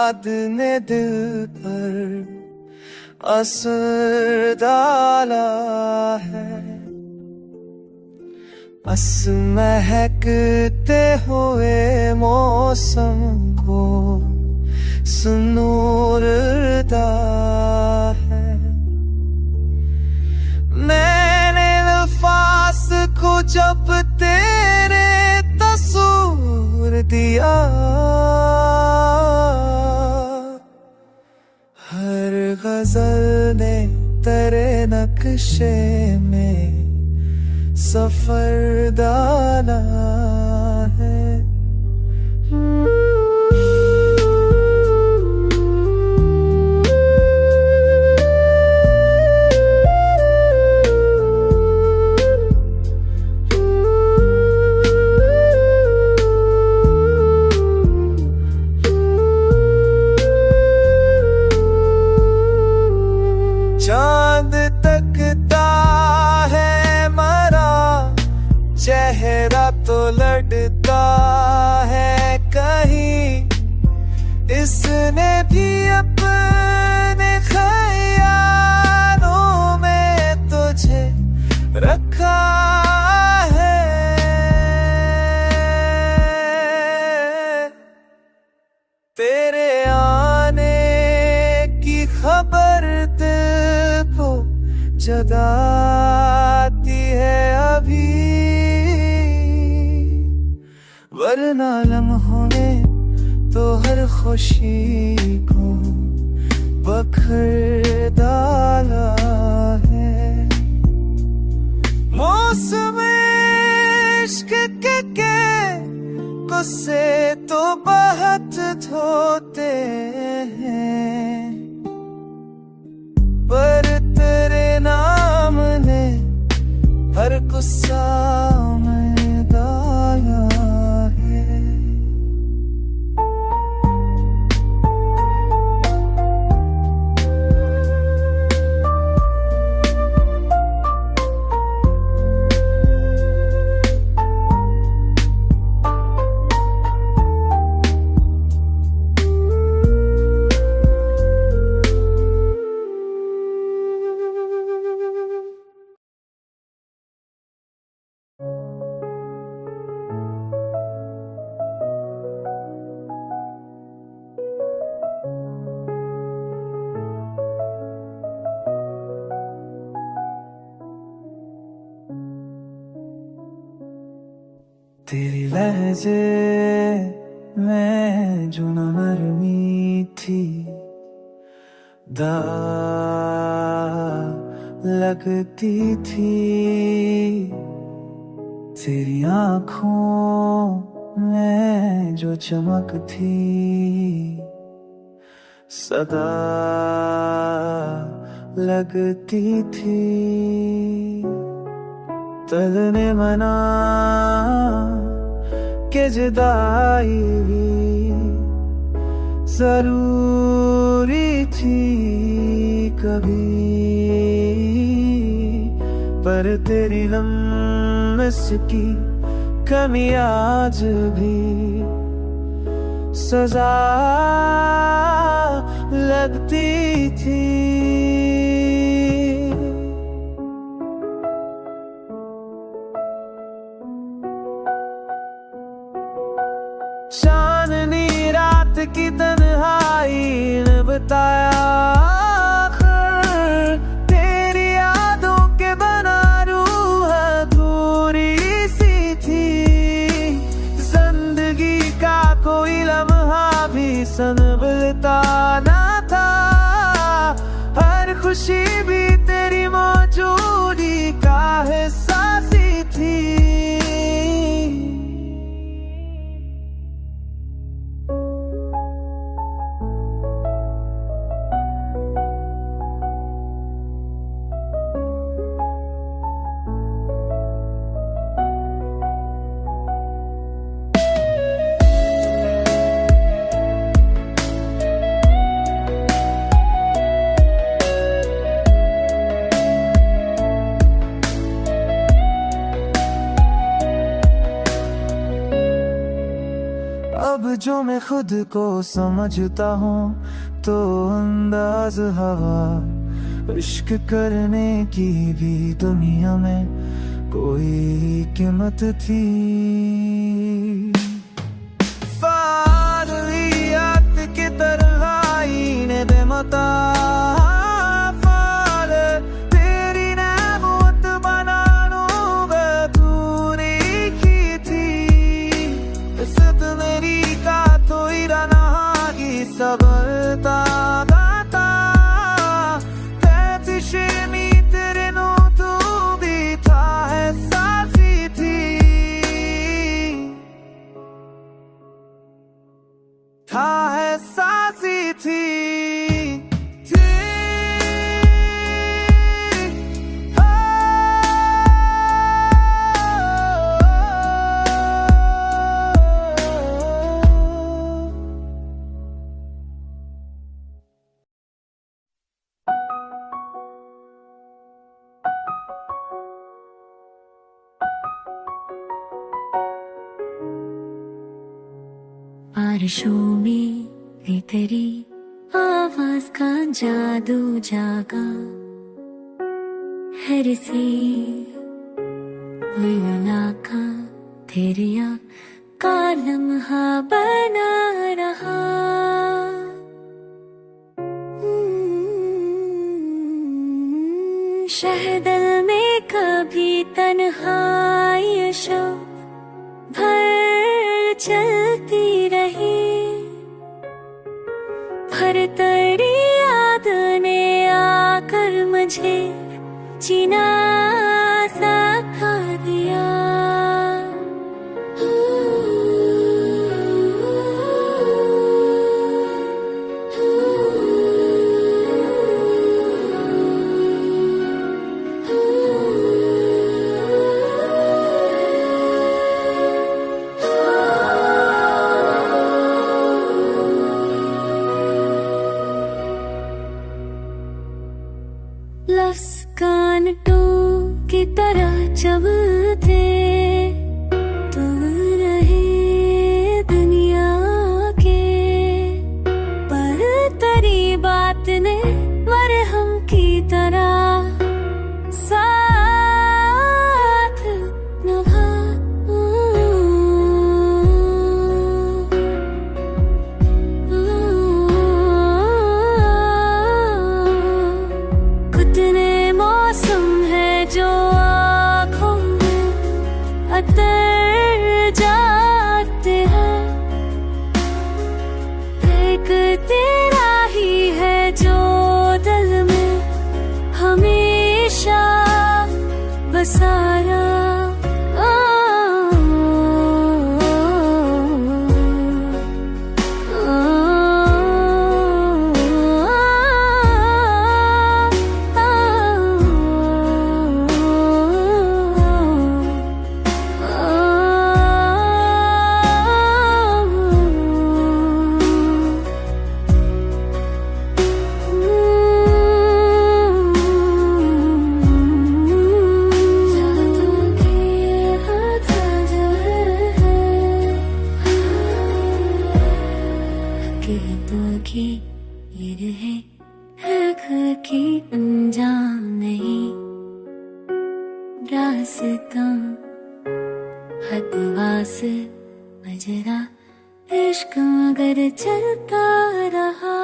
याद ने दिल पर असर डाला है। बस महकते हुए मौसम को सुनूरता है। मैंने अल्फाज को जब तेरे तस्वीर दिया, हर गजल ने तेरे नक्शे में सफर डाला है। चांद तकता है मरा, चेहरा तो लड़ता है कहीं। इसने भी अपने ख्यालों में तुझे रखा है। तेरे आने की खबर दिल को जगाती है अभी, वरना लम्हों ने तो हर खुशी को बखर डाला है। मौसम इश्क के गुस्से तो बहुत धोते हैं, पर तेरे नाम ने हर गुस्सा में डाला है। तेरी लहजे में जो नरमी थी, दाग लगती थी। तेरी आँखों में जो चमक थी, सदा लगती थी। तलने मना के जुदाई भी जरूरी थी कभी, पर तेरी लम्स की कमी आज भी सजा लगती थी। चांदनी रात की तन्हाई ने बताया आखिर, तेरी यादों के बना रूह अधूरी सी थी। जिंदगी का कोई लम्हा भी संभलता ना था, हर खुशी भी तेरी मौजूदगी का हिस्सा सी थी। जो मैं खुद को समझता हूँ तो अंदाज हवा। इश्क करने की भी दुनिया में कोई कीमत थी। फारियात की तरह आईने दे मता तेरी नेमत बनानो बेदूरी की थी। इज्जत मेरी का तो इराना की सबरता गाता तेरी तेरे नो तू भी था है सासी थी। था है सासी थी। बारिशों में भी तेरी आवाज का जादू जागा है सी का तेरी का लम्हा बना रहा। शहदल में कभी तन्हाई शब भर चलती रही। भर तेरी याद ने आकर मुझे जीना सिखा दिया। लफ्ज़ कांटों की तरह चुभते तुम रहे दुनिया के। पर तेरी बात ने मरहम की तरह साथ निभाया। कितने मौसम है जो आँखों में उतर जाते हैं। एक तेरा ही है जो दिल में हमेशा बसाया। ये रहे हक की अनजान नहीं रास्ता हदवास मजरा इश्क मगर चलता रहा।